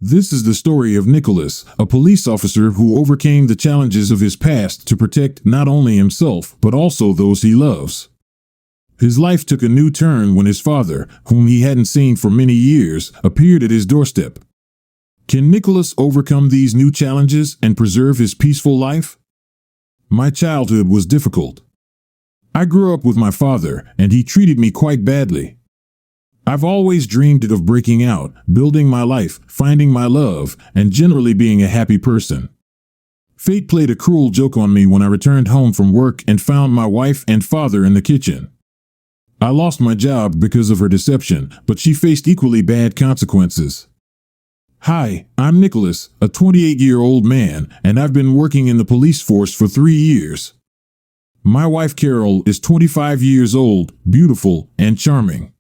This is the story of Nicholas, a police officer who overcame the challenges of his past to protect not only himself but also those he loves. His life took a new turn when his father, whom he hadn't seen for many years, appeared at his doorstep. Can Nicholas overcome these new challenges and preserve his peaceful life? My childhood was difficult. I grew up with my father, and he treated me quite badly. I've always dreamed of breaking out, building my life, finding my love, and generally being a happy person. Fate played a cruel joke on me when I returned home from work and found my wife and father in the kitchen. I lost my job because of her deception, but she faced equally bad consequences. Hi, I'm Nicholas, a 28-year-old man, and I've been working in the police force for 3 years. My wife Carol is 25 years old, beautiful, and charming.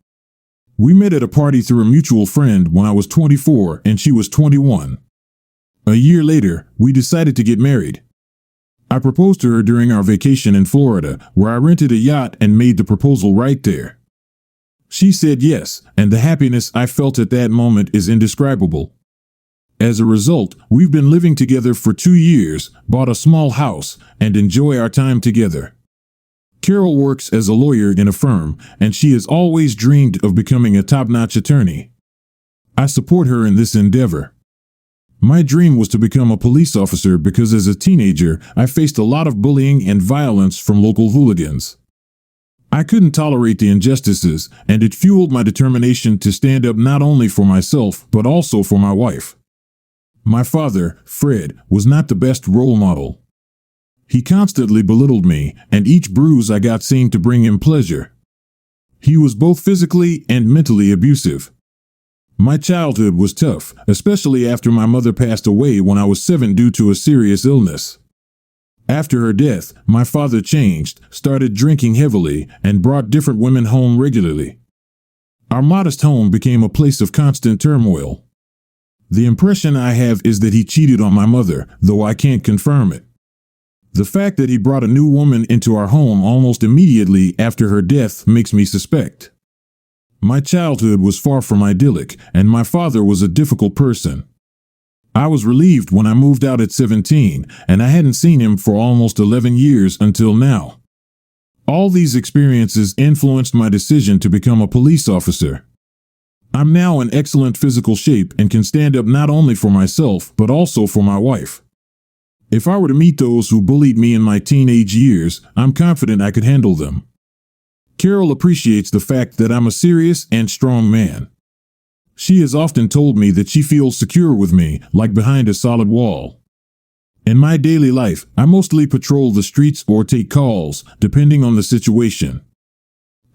We met at a party through a mutual friend when I was 24 and she was 21. A year later, we decided to get married. I proposed to her during our vacation in Florida, where I rented a yacht and made the proposal right there. She said yes, and the happiness I felt at that moment is indescribable. As a result, we've been living together for 2 years, bought a small house, and enjoy our time together. Carol works as a lawyer in a firm, and she has always dreamed of becoming a top-notch attorney. I support her in this endeavor. My dream was to become a police officer because as a teenager, I faced a lot of bullying and violence from local hooligans. I couldn't tolerate the injustices, and it fueled my determination to stand up not only for myself, but also for my wife. My father, Fred, was not the best role model. He constantly belittled me, and each bruise I got seemed to bring him pleasure. He was both physically and mentally abusive. My childhood was tough, especially after my mother passed away when I was 7 due to a serious illness. After her death, my father changed, started drinking heavily, and brought different women home regularly. Our modest home became a place of constant turmoil. The impression I have is that he cheated on my mother, though I can't confirm it. The fact that he brought a new woman into our home almost immediately after her death makes me suspect. My childhood was far from idyllic, and my father was a difficult person. I was relieved when I moved out at 17, and I hadn't seen him for almost 11 years until now. All these experiences influenced my decision to become a police officer. I'm now in excellent physical shape and can stand up not only for myself, but also for my wife. If I were to meet those who bullied me in my teenage years, I'm confident I could handle them. Carol appreciates the fact that I'm a serious and strong man. She has often told me that she feels secure with me, like behind a solid wall. In my daily life, I mostly patrol the streets or take calls, depending on the situation.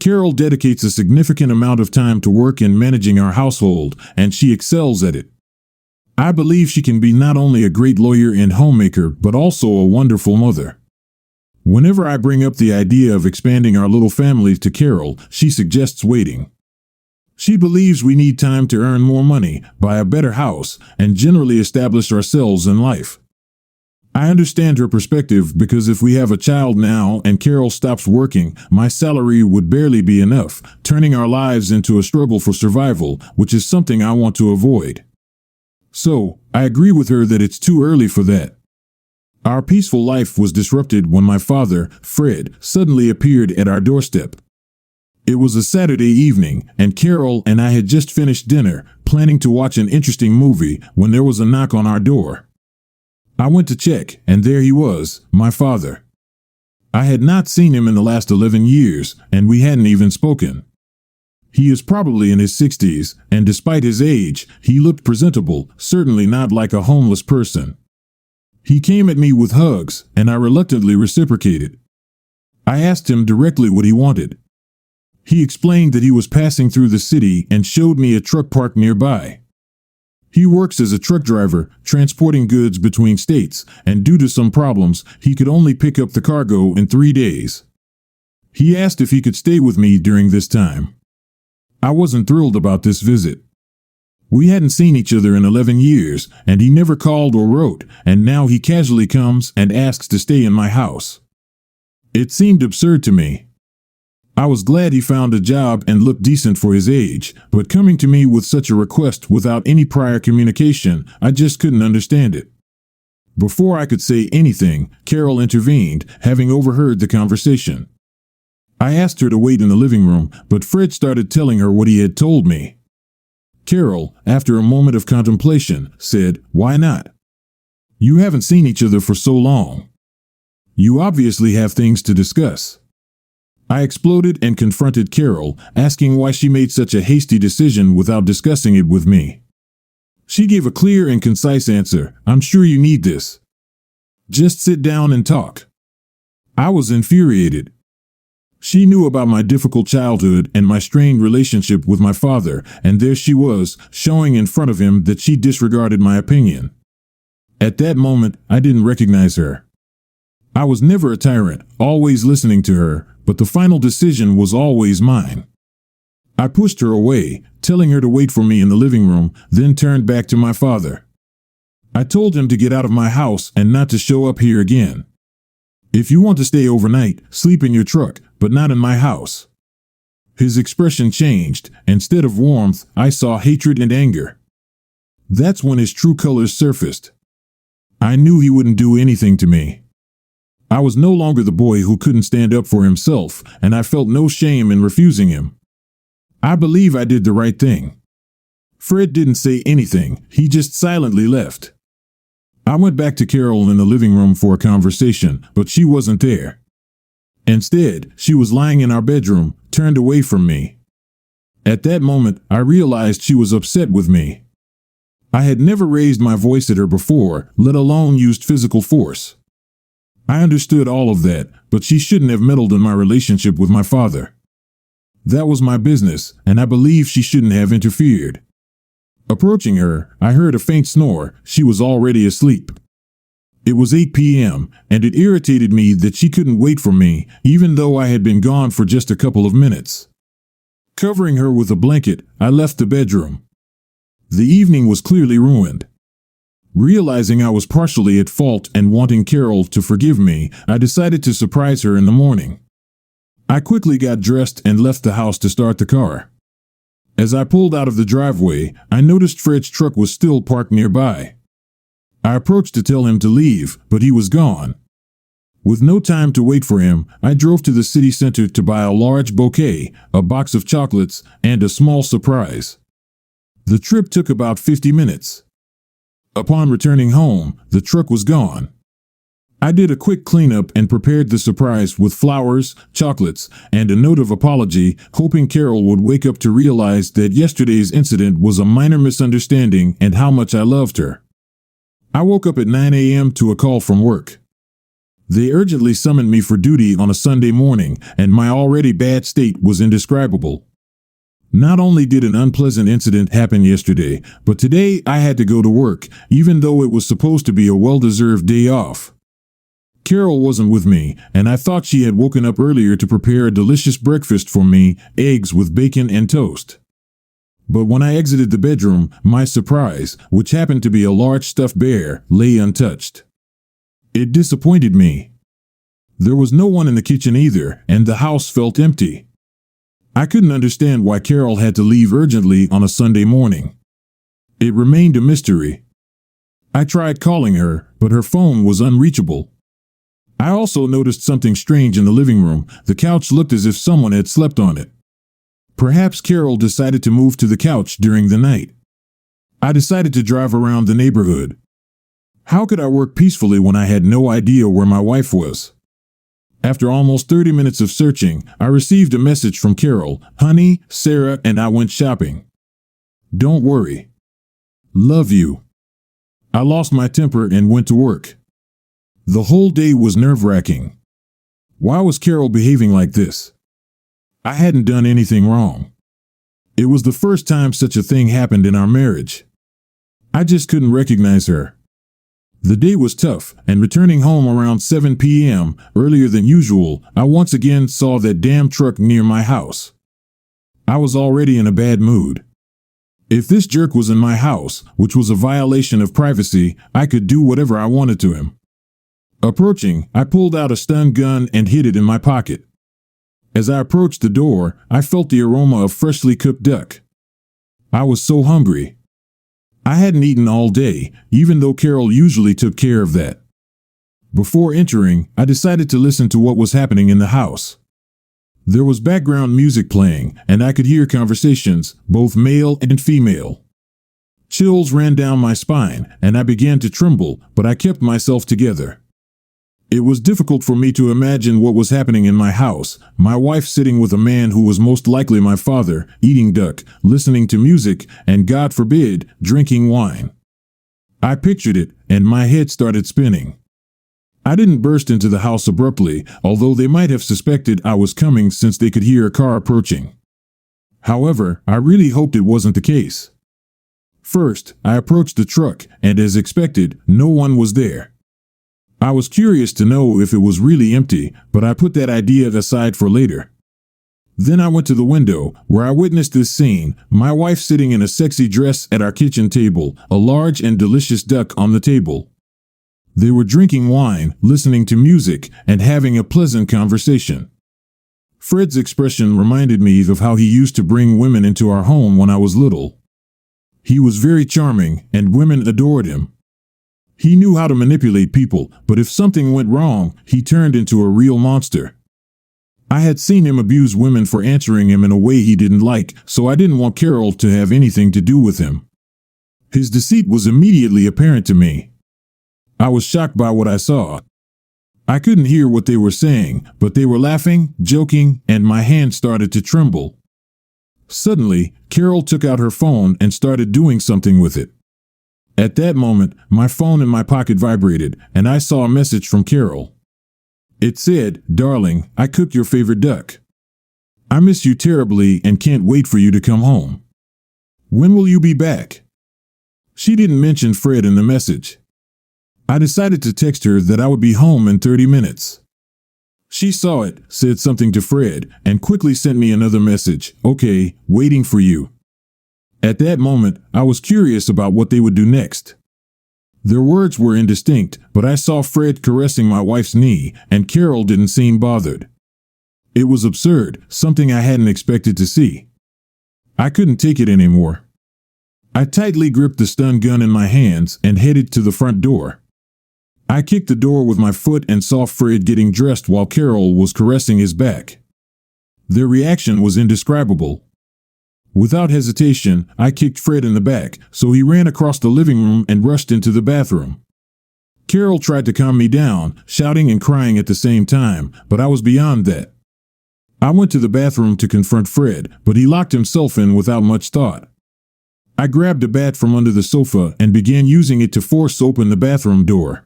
Carol dedicates a significant amount of time to work in managing our household, and she excels at it. I believe she can be not only a great lawyer and homemaker, but also a wonderful mother. Whenever I bring up the idea of expanding our little family to Carol, she suggests waiting. She believes we need time to earn more money, buy a better house, and generally establish ourselves in life. I understand her perspective because if we have a child now and Carol stops working, my salary would barely be enough, turning our lives into a struggle for survival, which is something I want to avoid. So, I agree with her that it's too early for that. Our peaceful life was disrupted when my father, Fred, suddenly appeared at our doorstep. It was a Saturday evening, and Carol and I had just finished dinner, planning to watch an interesting movie, when there was a knock on our door. I went to check, and there he was, my father. I had not seen him in the last 11 years, and we hadn't even spoken. He is probably in his 60s, and despite his age, he looked presentable, certainly not like a homeless person. He came at me with hugs, and I reluctantly reciprocated. I asked him directly what he wanted. He explained that he was passing through the city and showed me a truck parked nearby. He works as a truck driver, transporting goods between states, and due to some problems, he could only pick up the cargo in 3 days. He asked if he could stay with me during this time. I wasn't thrilled about this visit. We hadn't seen each other in 11 years, and he never called or wrote, and now he casually comes and asks to stay in my house. It seemed absurd to me. I was glad he found a job and looked decent for his age, but coming to me with such a request without any prior communication, I just couldn't understand it. Before I could say anything, Carol intervened, having overheard the conversation. I asked her to wait in the living room, but Fred started telling her what he had told me. Carol, after a moment of contemplation, said, "Why not? You haven't seen each other for so long. You obviously have things to discuss." I exploded and confronted Carol, asking why she made such a hasty decision without discussing it with me. She gave a clear and concise answer: "I'm sure you need this. Just sit down and talk." I was infuriated. She knew about my difficult childhood and my strained relationship with my father, and there she was, showing in front of him that she disregarded my opinion. At that moment, I didn't recognize her. I was never a tyrant, always listening to her, but the final decision was always mine. I pushed her away, telling her to wait for me in the living room, then turned back to my father. I told him to get out of my house and not to show up here again. If you want to stay overnight, sleep in your truck, but not in my house. His expression changed. Instead of warmth, I saw hatred and anger. That's when his true colors surfaced. I knew he wouldn't do anything to me. I was no longer the boy who couldn't stand up for himself, and I felt no shame in refusing him. I believe I did the right thing. Fred didn't say anything, he just silently left. I went back to Carol in the living room for a conversation, but she wasn't there. Instead, she was lying in our bedroom, turned away from me. At that moment, I realized she was upset with me. I had never raised my voice at her before, let alone used physical force. I understood all of that, but she shouldn't have meddled in my relationship with my father. That was my business, and I believe she shouldn't have interfered. Approaching her, I heard a faint snore. She was already asleep. It was 8 p.m., and it irritated me that she couldn't wait for me, even though I had been gone for just a couple of minutes. Covering her with a blanket, I left the bedroom. The evening was clearly ruined. Realizing I was partially at fault and wanting Carol to forgive me, I decided to surprise her in the morning. I quickly got dressed and left the house to start the car. As I pulled out of the driveway, I noticed Fred's truck was still parked nearby. I approached to tell him to leave, but he was gone. With no time to wait for him, I drove to the city center to buy a large bouquet, a box of chocolates, and a small surprise. The trip took about 50 minutes. Upon returning home, the truck was gone. I did a quick cleanup and prepared the surprise with flowers, chocolates, and a note of apology, hoping Carol would wake up to realize that yesterday's incident was a minor misunderstanding and how much I loved her. I woke up at 9 a.m. to a call from work. They urgently summoned me for duty on a Sunday morning, and my already bad state was indescribable. Not only did an unpleasant incident happen yesterday, but today I had to go to work, even though it was supposed to be a well-deserved day off. Carol wasn't with me, and I thought she had woken up earlier to prepare a delicious breakfast for me, eggs with bacon and toast. But when I exited the bedroom, my surprise, which happened to be a large stuffed bear, lay untouched. It disappointed me. There was no one in the kitchen either, and the house felt empty. I couldn't understand why Carol had to leave urgently on a Sunday morning. It remained a mystery. I tried calling her, but her phone was unreachable. I also noticed something strange in the living room. The couch looked as if someone had slept on it. Perhaps Carol decided to move to the couch during the night. I decided to drive around the neighborhood. How could I work peacefully when I had no idea where my wife was? After almost 30 minutes of searching, I received a message from Carol. "Honey, Sarah and I went shopping. Don't worry. Love you." I lost my temper and went to work. The whole day was nerve-wracking. Why was Carol behaving like this? I hadn't done anything wrong. It was the first time such a thing happened in our marriage. I just couldn't recognize her. The day was tough, and returning home around 7 p.m., earlier than usual, I once again saw that damn truck near my house. I was already in a bad mood. If this jerk was in my house, which was a violation of privacy, I could do whatever I wanted to him. Approaching, I pulled out a stun gun and hid it in my pocket. As I approached the door, I felt the aroma of freshly cooked duck. I was so hungry. I hadn't eaten all day, even though Carol usually took care of that. Before entering, I decided to listen to what was happening in the house. There was background music playing, and I could hear conversations, both male and female. Chills ran down my spine, and I began to tremble, but I kept myself together. It was difficult for me to imagine what was happening in my house, my wife sitting with a man who was most likely my father, eating duck, listening to music, and God forbid, drinking wine. I pictured it, and my head started spinning. I didn't burst into the house abruptly, although they might have suspected I was coming since they could hear a car approaching. However, I really hoped it wasn't the case. First, I approached the truck, and as expected, no one was there. I was curious to know if it was really empty, but I put that idea aside for later. Then I went to the window, where I witnessed this scene, my wife sitting in a sexy dress at our kitchen table, a large and delicious duck on the table. They were drinking wine, listening to music, and having a pleasant conversation. Fred's expression reminded me of how he used to bring women into our home when I was little. He was very charming, and women adored him. He knew how to manipulate people, but if something went wrong, he turned into a real monster. I had seen him abuse women for answering him in a way he didn't like, so I didn't want Carol to have anything to do with him. His deceit was immediately apparent to me. I was shocked by what I saw. I couldn't hear what they were saying, but they were laughing, joking, and my hand started to tremble. Suddenly, Carol took out her phone and started doing something with it. At that moment, my phone in my pocket vibrated, and I saw a message from Carol. It said, "Darling, I cooked your favorite duck. I miss you terribly and can't wait for you to come home. When will you be back?" She didn't mention Fred in the message. I decided to text her that I would be home in 30 minutes. She saw it, said something to Fred, and quickly sent me another message, "Okay, waiting for you." At that moment, I was curious about what they would do next. Their words were indistinct, but I saw Fred caressing my wife's knee, and Carol didn't seem bothered. It was absurd, something I hadn't expected to see. I couldn't take it anymore. I tightly gripped the stun gun in my hands and headed to the front door. I kicked the door with my foot and saw Fred getting dressed while Carol was caressing his back. Their reaction was indescribable. Without hesitation, I kicked Fred in the back, so he ran across the living room and rushed into the bathroom. Carol tried to calm me down, shouting and crying at the same time, but I was beyond that. I went to the bathroom to confront Fred, but he locked himself in without much thought. I grabbed a bat from under the sofa and began using it to force open the bathroom door.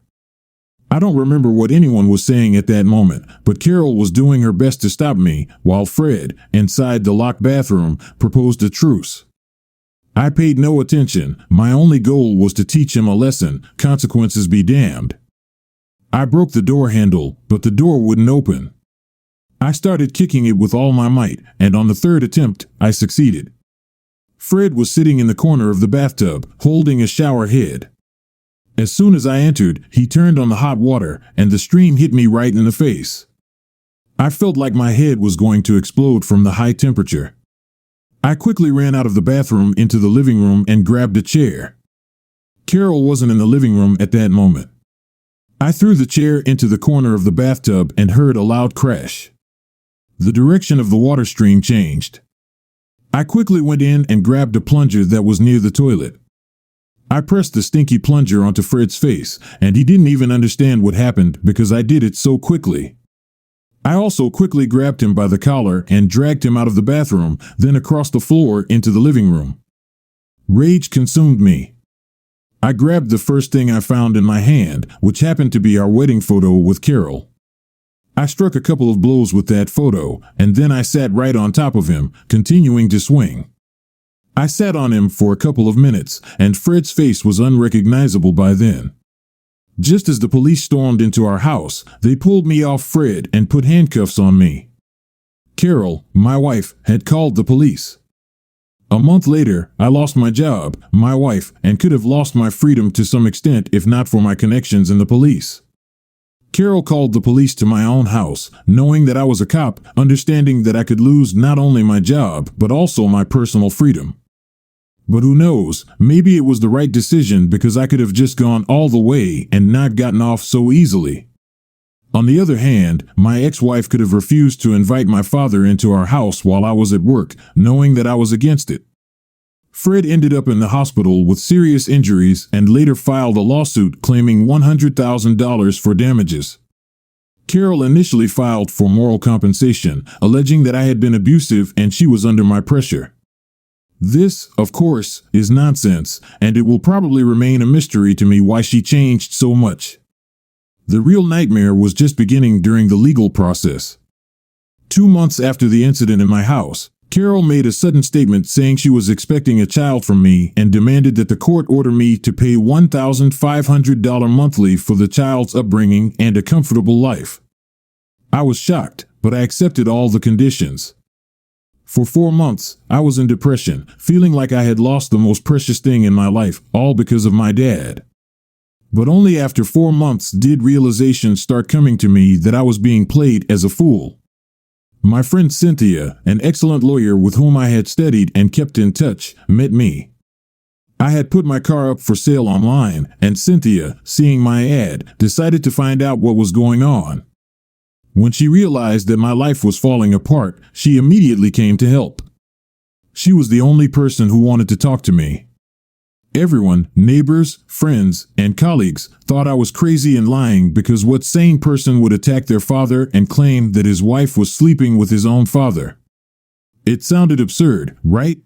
I don't remember what anyone was saying at that moment, but Carol was doing her best to stop me, while Fred, inside the locked bathroom, proposed a truce. I paid no attention. My only goal was to teach him a lesson, consequences be damned. I broke the door handle, but the door wouldn't open. I started kicking it with all my might, and on the third attempt, I succeeded. Fred was sitting in the corner of the bathtub, holding a shower head. As soon as I entered, he turned on the hot water, and the stream hit me right in the face. I felt like my head was going to explode from the high temperature. I quickly ran out of the bathroom into the living room and grabbed a chair. Carol wasn't in the living room at that moment. I threw the chair into the corner of the bathtub and heard a loud crash. The direction of the water stream changed. I quickly went in and grabbed a plunger that was near the toilet. I pressed the stinky plunger onto Fred's face, and he didn't even understand what happened because I did it so quickly. I also quickly grabbed him by the collar and dragged him out of the bathroom, then across the floor into the living room. Rage consumed me. I grabbed the first thing I found in my hand, which happened to be our wedding photo with Carol. I struck a couple of blows with that photo, and then I sat right on top of him, continuing to swing. I sat on him for a couple of minutes, and Fred's face was unrecognizable by then. Just as the police stormed into our house, they pulled me off Fred and put handcuffs on me. Carol, my wife, had called the police. A month later, I lost my job, my wife, and could have lost my freedom to some extent if not for my connections in the police. Carol called the police to my own house, knowing that I was a cop, understanding that I could lose not only my job, but also my personal freedom. But who knows, maybe it was the right decision because I could have just gone all the way and not gotten off so easily. On the other hand, my ex-wife could have refused to invite my father into our house while I was at work, knowing that I was against it. Fred ended up in the hospital with serious injuries and later filed a lawsuit claiming $100,000 for damages. Carol initially filed for moral compensation, alleging that I had been abusive and she was under my pressure. This, of course, is nonsense, and it will probably remain a mystery to me why she changed so much. The real nightmare was just beginning during the legal process. 2 months after the incident in my house, Carol made a sudden statement saying she was expecting a child from me and demanded that the court order me to pay $1,500 monthly for the child's upbringing and a comfortable life. I was shocked, but I accepted all the conditions. For 4 months, I was in depression, feeling like I had lost the most precious thing in my life, all because of my dad. But only after 4 months did realization start coming to me that I was being played as a fool. My friend Cynthia, an excellent lawyer with whom I had studied and kept in touch, met me. I had put my car up for sale online, and Cynthia, seeing my ad, decided to find out what was going on. When she realized that my life was falling apart, she immediately came to help. She was the only person who wanted to talk to me. Everyone, neighbors, friends, and colleagues, thought I was crazy and lying because what sane person would attack their father and claim that his wife was sleeping with his own father? It sounded absurd, right?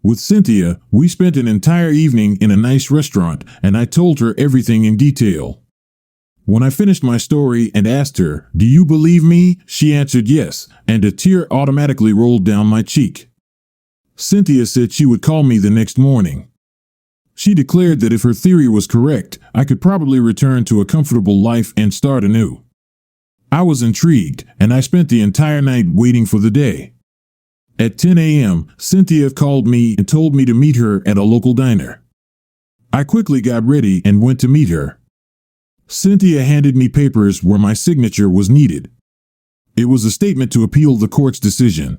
With Cynthia, we spent an entire evening in a nice restaurant, and I told her everything in detail. When I finished my story and asked her, "Do you believe me?" she answered yes, and a tear automatically rolled down my cheek. Cynthia said she would call me the next morning. She declared that if her theory was correct, I could probably return to a comfortable life and start anew. I was intrigued, and I spent the entire night waiting for the day. At 10 a.m., Cynthia called me and told me to meet her at a local diner. I quickly got ready and went to meet her. Cynthia handed me papers where my signature was needed. It was a statement to appeal the court's decision.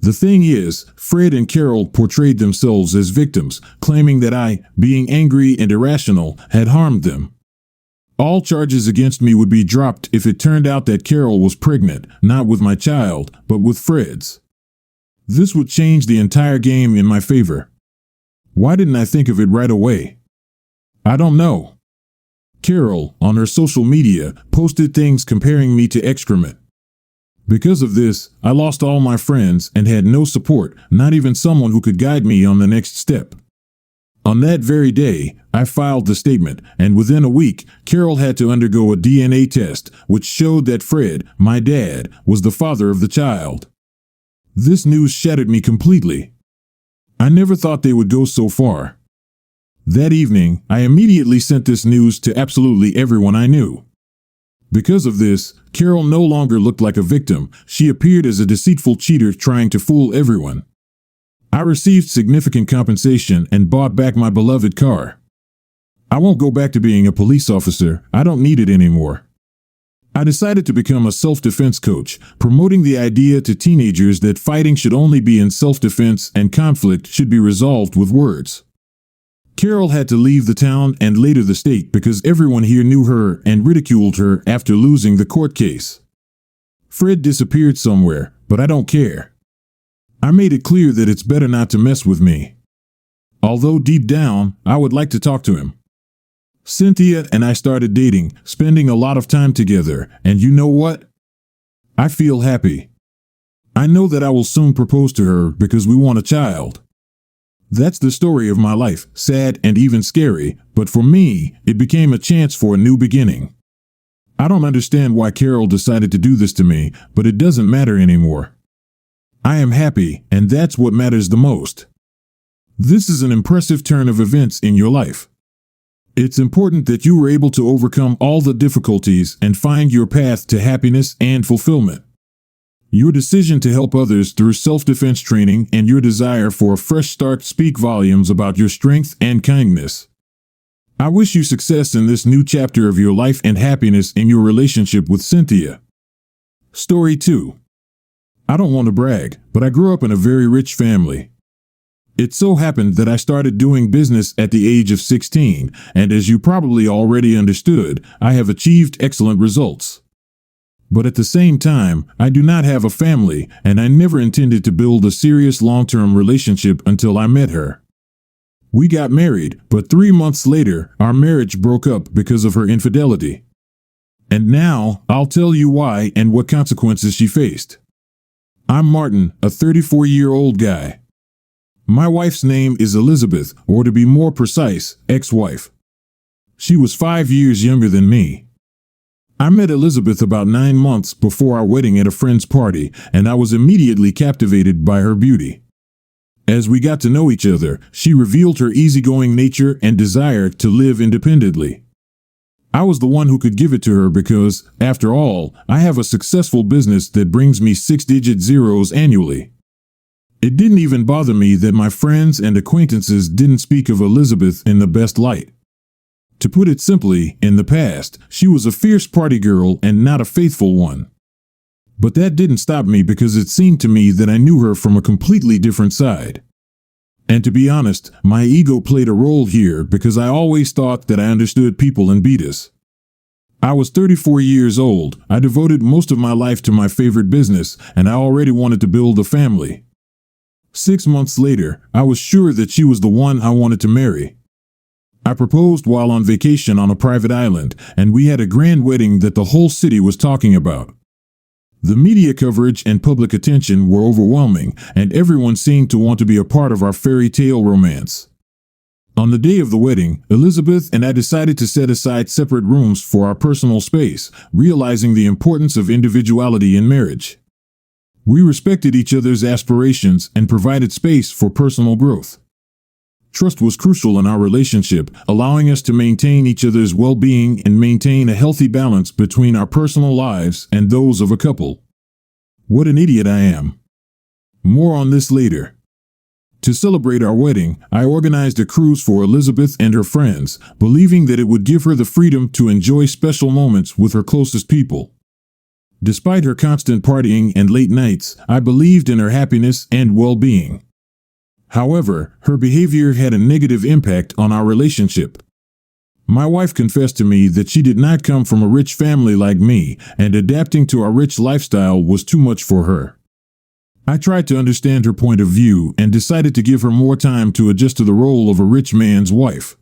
The thing is, Fred and Carol portrayed themselves as victims, claiming that I, being angry and irrational, had harmed them. All charges against me would be dropped if it turned out that Carol was pregnant, not with my child, but with Fred's. This would change the entire game in my favor. Why didn't I think of it right away? I don't know. Carol, on her social media, posted things comparing me to excrement. Because of this, I lost all my friends and had no support, not even someone who could guide me on the next step. On that very day, I filed the statement, and within a week, Carol had to undergo a DNA test, which showed that Fred, my dad, was the father of the child. This news shattered me completely. I never thought they would go so far. That evening, I immediately sent this news to absolutely everyone I knew. Because of this, Carol no longer looked like a victim. She appeared as a deceitful cheater trying to fool everyone. I received significant compensation and bought back my beloved car. I won't go back to being a police officer. I don't need it anymore. I decided to become a self-defense coach, promoting the idea to teenagers that fighting should only be in self-defense and conflict should be resolved with words. Carol had to leave the town and later the state because everyone here knew her and ridiculed her after losing the court case. Fred disappeared somewhere, but I don't care. I made it clear that it's better not to mess with me. Although deep down, I would like to talk to him. Cynthia and I started dating, spending a lot of time together, and you know what? I feel happy. I know that I will soon propose to her because we want a child. That's the story of my life, sad and even scary, but for me, it became a chance for a new beginning. I don't understand why Carol decided to do this to me, but it doesn't matter anymore. I am happy, and that's what matters the most. This is an impressive turn of events in your life. It's important that you were able to overcome all the difficulties and find your path to happiness and fulfillment. Your decision to help others through self-defense training and your desire for a fresh start speak volumes about your strength and kindness. I wish you success in this new chapter of your life and happiness in your relationship with Cynthia. Story 2. I don't want to brag, but I grew up in a very rich family. It so happened that I started doing business at the age of 16, and as you probably already understood, I have achieved excellent results. But at the same time, I do not have a family, and I never intended to build a serious long-term relationship until I met her. We got married, but 3 months later, our marriage broke up because of her infidelity. And now, I'll tell you why and what consequences she faced. I'm Martin, a 34-year-old guy. My wife's name is Elizabeth, or to be more precise, ex-wife. She was 5 years younger than me. I met Elizabeth about 9 months before our wedding at a friend's party, and I was immediately captivated by her beauty. As we got to know each other, she revealed her easygoing nature and desire to live independently. I was the one who could give it to her because, after all, I have a successful business that brings me 6-digit zeros annually. It didn't even bother me that my friends and acquaintances didn't speak of Elizabeth in the best light. To put it simply, in the past, she was a fierce party girl and not a faithful one. But that didn't stop me because it seemed to me that I knew her from a completely different side. And to be honest, my ego played a role here because I always thought that I understood people in Betas. I was 34 years old, I devoted most of my life to my favorite business, and I already wanted to build a family. 6 months later, I was sure that she was the one I wanted to marry. I proposed while on vacation on a private island, and we had a grand wedding that the whole city was talking about. The media coverage and public attention were overwhelming, and everyone seemed to want to be a part of our fairy tale romance. On the day of the wedding, Elizabeth and I decided to set aside separate rooms for our personal space, realizing the importance of individuality in marriage. We respected each other's aspirations and provided space for personal growth. Trust was crucial in our relationship, allowing us to maintain each other's well-being and maintain a healthy balance between our personal lives and those of a couple. What an idiot I am. More on this later. To celebrate our wedding, I organized a cruise for Elizabeth and her friends, believing that it would give her the freedom to enjoy special moments with her closest people. Despite her constant partying and late nights, I believed in her happiness and well-being. However, her behavior had a negative impact on our relationship. My wife confessed to me that she did not come from a rich family like me, and adapting to our rich lifestyle was too much for her. I tried to understand her point of view and decided to give her more time to adjust to the role of a rich man's wife.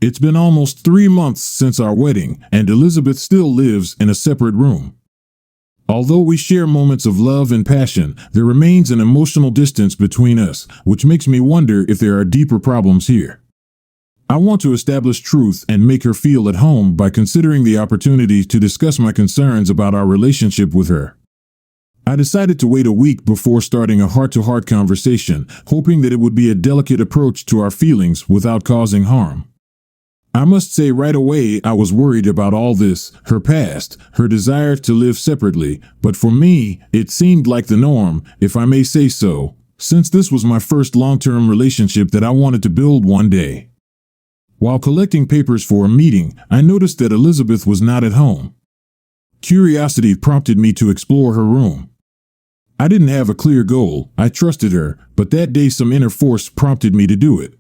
It's been almost 3 months since our wedding, and Elizabeth still lives in a separate room. Although we share moments of love and passion, there remains an emotional distance between us, which makes me wonder if there are deeper problems here. I want to establish truth and make her feel at home by considering the opportunity to discuss my concerns about our relationship with her. I decided to wait a week before starting a heart-to-heart conversation, hoping that it would be a delicate approach to our feelings without causing harm. I must say right away I was worried about all this, her past, her desire to live separately, but for me, it seemed like the norm, if I may say so, since this was my first long-term relationship that I wanted to build one day. While collecting papers for a meeting, I noticed that Elizabeth was not at home. Curiosity prompted me to explore her room. I didn't have a clear goal, I trusted her, but that day some inner force prompted me to do it.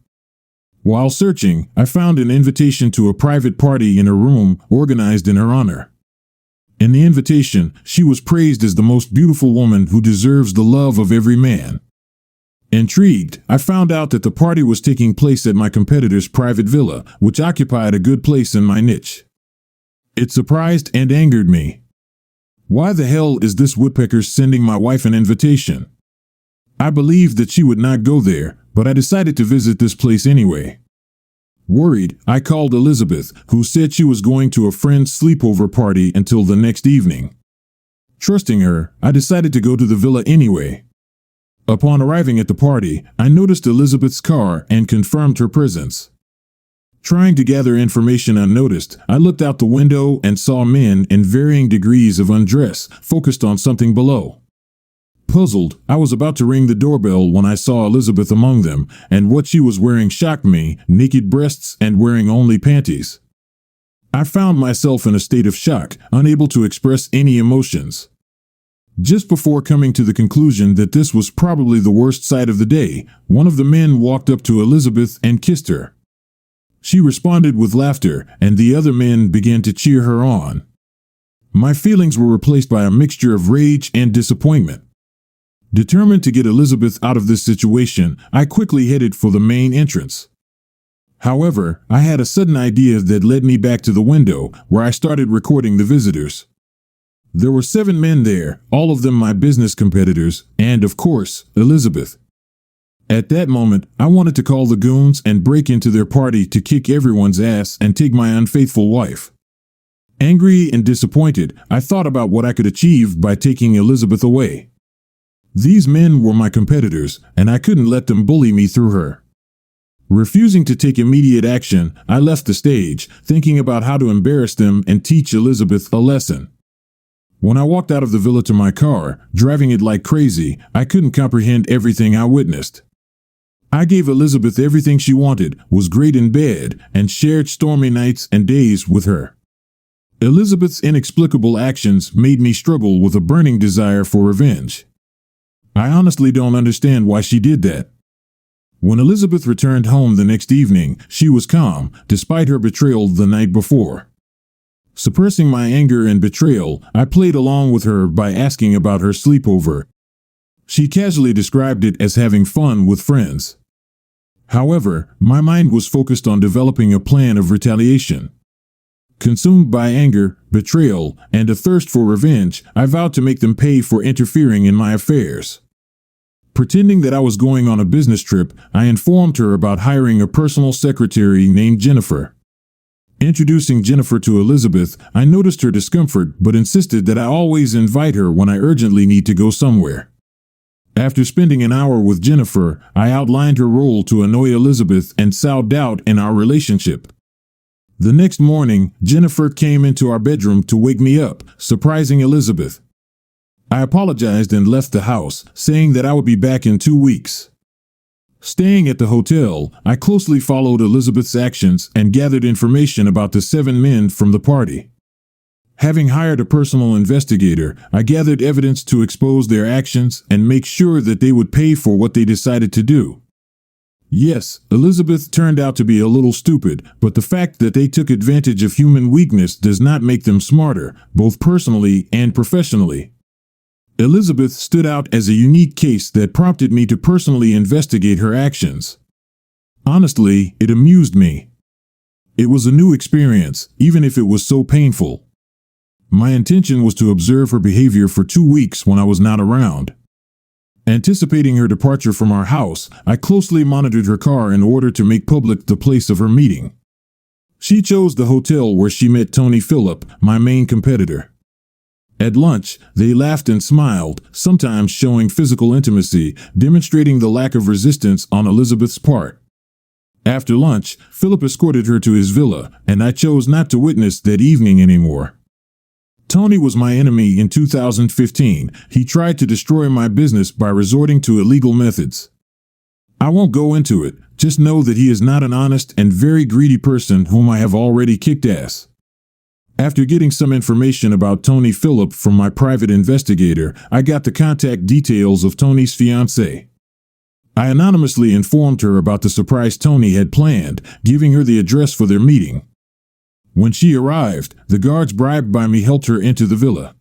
While searching, I found an invitation to a private party in her room organized in her honor. In the invitation, she was praised as the most beautiful woman who deserves the love of every man. Intrigued, I found out that the party was taking place at my competitor's private villa, which occupied a good place in my niche. It surprised and angered me. Why the hell is this woodpecker sending my wife an invitation? I believed that she would not go there, but I decided to visit this place anyway. Worried, I called Elizabeth, who said she was going to a friend's sleepover party until the next evening. Trusting her, I decided to go to the villa anyway. Upon arriving at the party, I noticed Elizabeth's car and confirmed her presence. Trying to gather information unnoticed, I looked out the window and saw men in varying degrees of undress, focused on something below. Puzzled, I was about to ring the doorbell when I saw Elizabeth among them, and what she was wearing shocked me, naked breasts and wearing only panties. I found myself in a state of shock, unable to express any emotions. Just before coming to the conclusion that this was probably the worst sight of the day, one of the men walked up to Elizabeth and kissed her. She responded with laughter, and the other men began to cheer her on. My feelings were replaced by a mixture of rage and disappointment. Determined to get Elizabeth out of this situation, I quickly headed for the main entrance. However, I had a sudden idea that led me back to the window, where I started recording the visitors. There were 7 men there, all of them my business competitors, and, of course, Elizabeth. At that moment, I wanted to call the goons and break into their party to kick everyone's ass and take my unfaithful wife. Angry and disappointed, I thought about what I could achieve by taking Elizabeth away. These men were my competitors, and I couldn't let them bully me through her. Refusing to take immediate action, I left the stage, thinking about how to embarrass them and teach Elizabeth a lesson. When I walked out of the villa to my car, driving it like crazy, I couldn't comprehend everything I witnessed. I gave Elizabeth everything she wanted, was great in bed, and shared stormy nights and days with her. Elizabeth's inexplicable actions made me struggle with a burning desire for revenge. I honestly don't understand why she did that. When Elizabeth returned home the next evening, she was calm, despite her betrayal the night before. Suppressing my anger and betrayal, I played along with her by asking about her sleepover. She casually described it as having fun with friends. However, my mind was focused on developing a plan of retaliation. Consumed by anger, betrayal, and a thirst for revenge, I vowed to make them pay for interfering in my affairs. Pretending that I was going on a business trip, I informed her about hiring a personal secretary named Jennifer. Introducing Jennifer to Elizabeth, I noticed her discomfort but insisted that I always invite her when I urgently need to go somewhere. After spending an hour with Jennifer, I outlined her role to annoy Elizabeth and sow doubt in our relationship. The next morning, Jennifer came into our bedroom to wake me up, surprising Elizabeth. I apologized and left the house, saying that I would be back in 2 weeks. Staying at the hotel, I closely followed Elizabeth's actions and gathered information about the 7 men from the party. Having hired a personal investigator, I gathered evidence to expose their actions and make sure that they would pay for what they decided to do. Yes, Elizabeth turned out to be a little stupid, but the fact that they took advantage of human weakness does not make them smarter, both personally and professionally. Elizabeth stood out as a unique case that prompted me to personally investigate her actions. Honestly, it amused me. It was a new experience, even if it was so painful. My intention was to observe her behavior for 2 weeks when I was not around. Anticipating her departure from our house, I closely monitored her car in order to make public the place of her meeting. She chose the hotel where she met Tony Phillip, my main competitor. At lunch, they laughed and smiled, sometimes showing physical intimacy, demonstrating the lack of resistance on Elizabeth's part. After lunch, Phillip escorted her to his villa, and I chose not to witness that evening anymore. Tony was my enemy in 2015. He tried to destroy my business by resorting to illegal methods. I won't go into it, just know that he is not an honest and very greedy person whom I have already kicked ass. After getting some information about Tony Phillip from my private investigator, I got the contact details of Tony's fiancée. I anonymously informed her about the surprise Tony had planned, giving her the address for their meeting. When she arrived, the guards bribed by me helped her into the villa.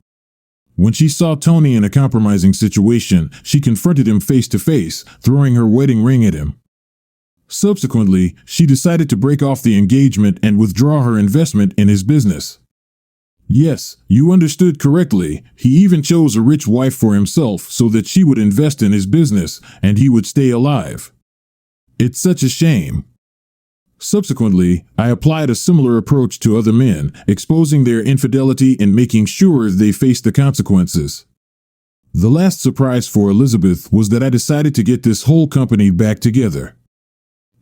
When she saw Tony in a compromising situation, she confronted him face to face, throwing her wedding ring at him. Subsequently, she decided to break off the engagement and withdraw her investment in his business. Yes, you understood correctly. He even chose a rich wife for himself so that she would invest in his business and he would stay alive. It's such a shame. Subsequently, I applied a similar approach to other men, exposing their infidelity and making sure they faced the consequences. The last surprise for Elizabeth was that I decided to get this whole company back together.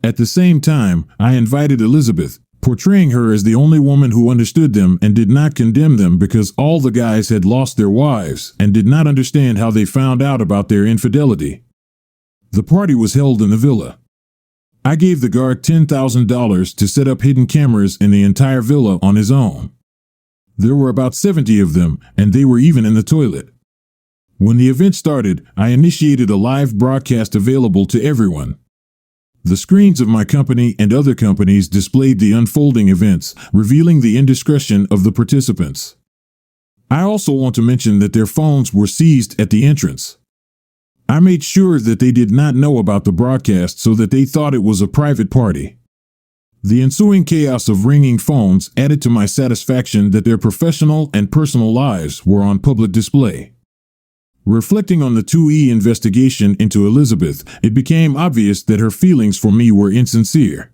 At the same time, I invited Elizabeth, portraying her as the only woman who understood them and did not condemn them because all the guys had lost their wives and did not understand how they found out about their infidelity. The party was held in the villa. I gave the guard $10,000 to set up hidden cameras in the entire villa on his own. There were about 70 of them, and they were even in the toilet. When the event started, I initiated a live broadcast available to everyone. The screens of my company and other companies displayed the unfolding events, revealing the indiscretion of the participants. I also want to mention that their phones were seized at the entrance. I made sure that they did not know about the broadcast so that they thought it was a private party. The ensuing chaos of ringing phones added to my satisfaction that their professional and personal lives were on public display. Reflecting on the 2E investigation into Elizabeth, it became obvious that her feelings for me were insincere.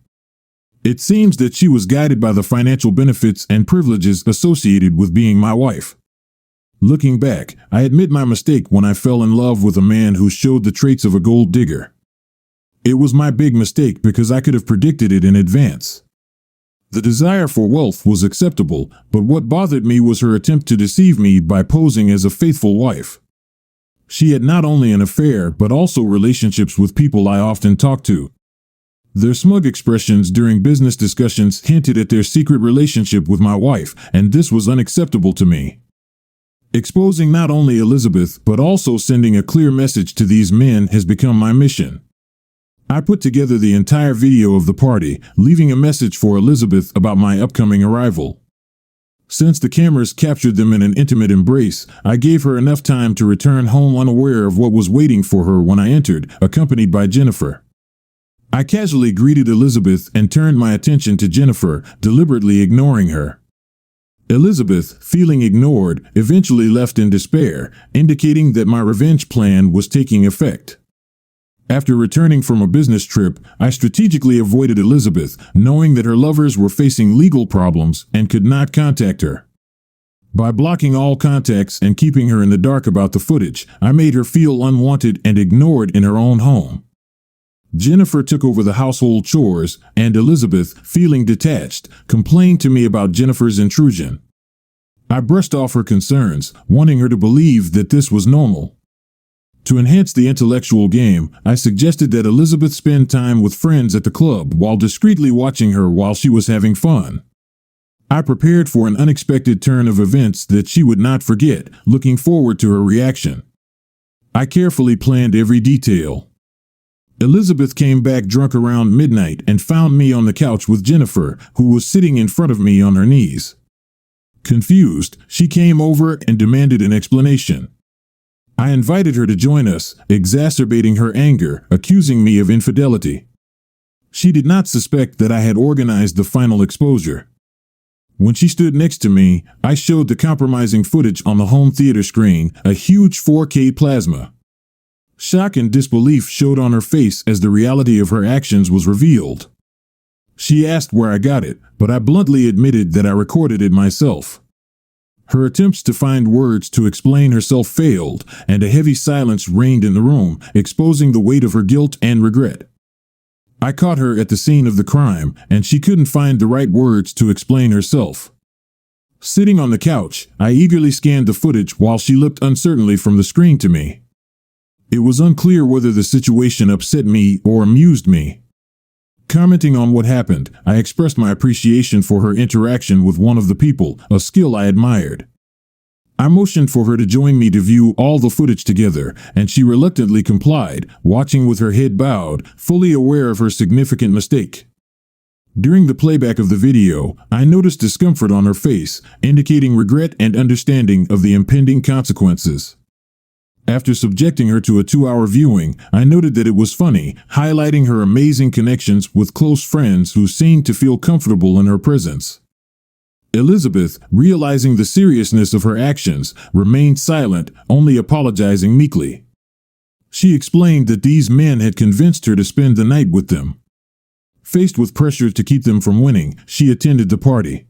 It seems that she was guided by the financial benefits and privileges associated with being my wife. Looking back, I admit my mistake when I fell in love with a man who showed the traits of a gold digger. It was my big mistake because I could have predicted it in advance. The desire for wealth was acceptable, but what bothered me was her attempt to deceive me by posing as a faithful wife. She had not only an affair but also relationships with people I often talked to. Their smug expressions during business discussions hinted at their secret relationship with my wife, and this was unacceptable to me. Exposing not only Elizabeth but also sending a clear message to these men has become my mission. I put together the entire video of the party, leaving a message for Elizabeth about my upcoming arrival. Since the cameras captured them in an intimate embrace, I gave her enough time to return home unaware of what was waiting for her when I entered, accompanied by Jennifer. I casually greeted Elizabeth and turned my attention to Jennifer, deliberately ignoring her. Elizabeth, feeling ignored, eventually left in despair, indicating that my revenge plan was taking effect. After returning from a business trip, I strategically avoided Elizabeth, knowing that her lovers were facing legal problems and could not contact her. By blocking all contacts and keeping her in the dark about the footage, I made her feel unwanted and ignored in her own home. Jennifer took over the household chores, and Elizabeth, feeling detached, complained to me about Jennifer's intrusion. I brushed off her concerns, wanting her to believe that this was normal. To enhance the intellectual game, I suggested that Elizabeth spend time with friends at the club while discreetly watching her while she was having fun. I prepared for an unexpected turn of events that she would not forget, looking forward to her reaction. I carefully planned every detail. Elizabeth came back drunk around midnight and found me on the couch with Jennifer, who was sitting in front of me on her knees. Confused, she came over and demanded an explanation. I invited her to join us, exacerbating her anger, accusing me of infidelity. She did not suspect that I had organized the final exposure. When she stood next to me, I showed the compromising footage on the home theater screen, a huge 4K plasma. Shock and disbelief showed on her face as the reality of her actions was revealed. She asked where I got it, but I bluntly admitted that I recorded it myself. Her attempts to find words to explain herself failed, and a heavy silence reigned in the room, exposing the weight of her guilt and regret. I caught her at the scene of the crime, and she couldn't find the right words to explain herself. Sitting on the couch, I eagerly scanned the footage while she looked uncertainly from the screen to me. It was unclear whether the situation upset me or amused me. Commenting on what happened, I expressed my appreciation for her interaction with one of the people, a skill I admired. I motioned for her to join me to view all the footage together, and she reluctantly complied, watching with her head bowed, fully aware of her significant mistake. During the playback of the video, I noticed discomfort on her face, indicating regret and understanding of the impending consequences. After subjecting her to a 2-hour viewing, I noted that it was funny, highlighting her amazing connections with close friends who seemed to feel comfortable in her presence. Elizabeth, realizing the seriousness of her actions, remained silent, only apologizing meekly. She explained that these men had convinced her to spend the night with them. Faced with pressure to keep them from winning, she attended the party.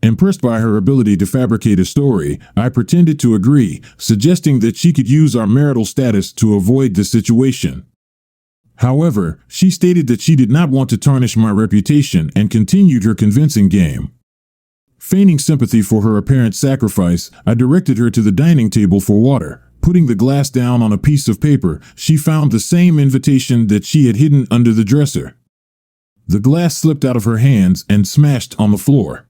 Impressed by her ability to fabricate a story, I pretended to agree, suggesting that she could use our marital status to avoid the situation. However, she stated that she did not want to tarnish my reputation and continued her convincing game. Feigning sympathy for her apparent sacrifice, I directed her to the dining table for water. Putting the glass down on a piece of paper, she found the same invitation that she had hidden under the dresser. The glass slipped out of her hands and smashed on the floor.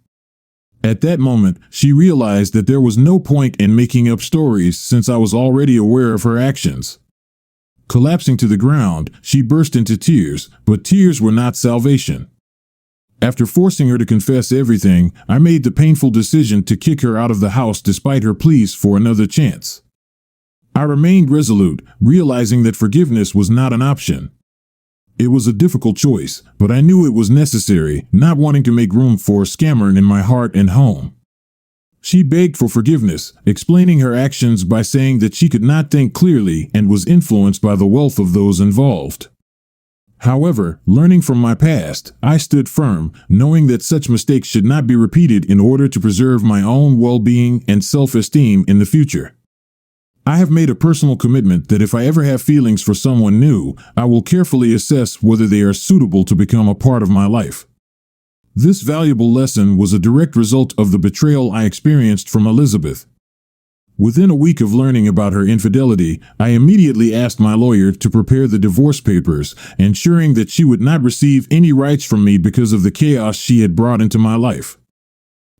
At that moment, she realized that there was no point in making up stories since I was already aware of her actions. Collapsing to the ground, she burst into tears, but tears were not salvation. After forcing her to confess everything, I made the painful decision to kick her out of the house despite her pleas for another chance. I remained resolute, realizing that forgiveness was not an option. It was a difficult choice, but I knew it was necessary, not wanting to make room for a scammer in my heart and home. She begged for forgiveness, explaining her actions by saying that she could not think clearly and was influenced by the wealth of those involved. However, learning from my past, I stood firm, knowing that such mistakes should not be repeated in order to preserve my own well-being and self-esteem in the future. I have made a personal commitment that if I ever have feelings for someone new, I will carefully assess whether they are suitable to become a part of my life. This valuable lesson was a direct result of the betrayal I experienced from Elizabeth. Within a week of learning about her infidelity, I immediately asked my lawyer to prepare the divorce papers, ensuring that she would not receive any rights from me because of the chaos she had brought into my life.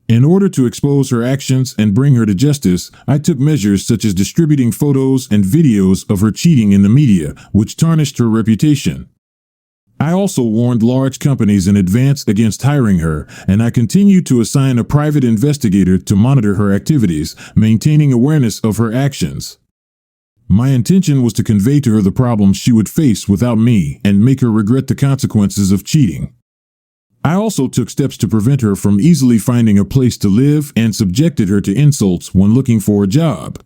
In order to expose her actions and bring her to justice, I took measures such as distributing photos and videos of her cheating in the media, which tarnished her reputation. I also warned large companies in advance against hiring her, and I continued to assign a private investigator to monitor her activities, maintaining awareness of her actions. My intention was to convey to her the problems she would face without me and make her regret the consequences of cheating. I also took steps to prevent her from easily finding a place to live and subjected her to insults when looking for a job.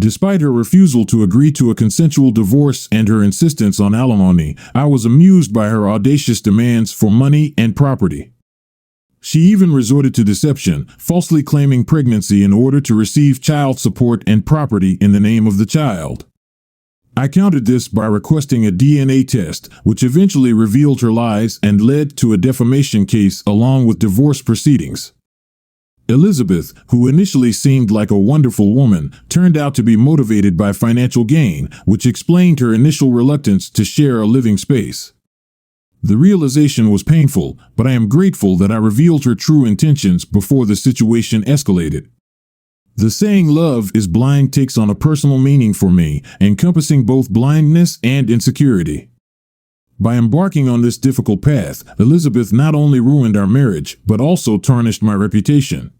Despite her refusal to agree to a consensual divorce and her insistence on alimony, I was amused by her audacious demands for money and property. She even resorted to deception, falsely claiming pregnancy in order to receive child support and property in the name of the child. I countered this by requesting a DNA test, which eventually revealed her lies and led to a defamation case along with divorce proceedings. Elizabeth, who initially seemed like a wonderful woman, turned out to be motivated by financial gain, which explained her initial reluctance to share a living space. The realization was painful, but I am grateful that I revealed her true intentions before the situation escalated. The saying "love is blind" takes on a personal meaning for me, encompassing both blindness and insecurity. By embarking on this difficult path, Elizabeth not only ruined our marriage, but also tarnished my reputation.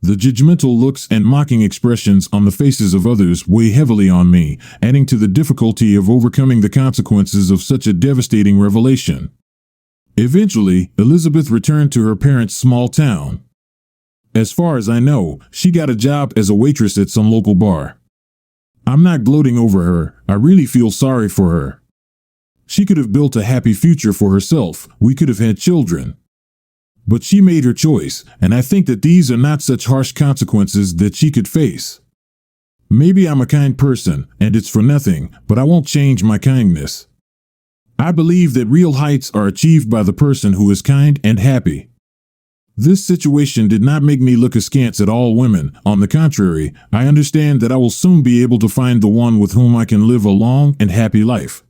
The judgmental looks and mocking expressions on the faces of others weigh heavily on me, adding to the difficulty of overcoming the consequences of such a devastating revelation. Eventually, Elizabeth returned to her parents' small town. As far as I know, she got a job as a waitress at some local bar. I'm not gloating over her, I really feel sorry for her. She could have built a happy future for herself, we could have had children. But she made her choice, and I think that these are not such harsh consequences that she could face. Maybe I'm a kind person, and it's for nothing, but I won't change my kindness. I believe that real heights are achieved by the person who is kind and happy. This situation did not make me look askance at all women. On the contrary, I understand that I will soon be able to find the one with whom I can live a long and happy life.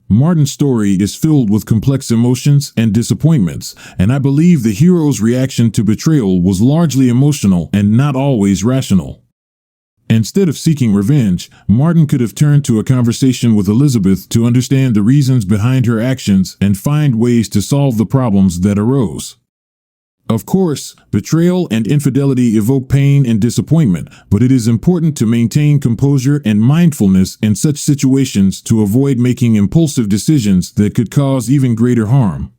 Martin's story is filled with complex emotions and disappointments, and I believe the hero's reaction to betrayal was largely emotional and not always rational. Instead of seeking revenge, Martin could have turned to a conversation with Elizabeth to understand the reasons behind her actions and find ways to solve the problems that arose. Of course, betrayal and infidelity evoke pain and disappointment, but it is important to maintain composure and mindfulness in such situations to avoid making impulsive decisions that could cause even greater harm.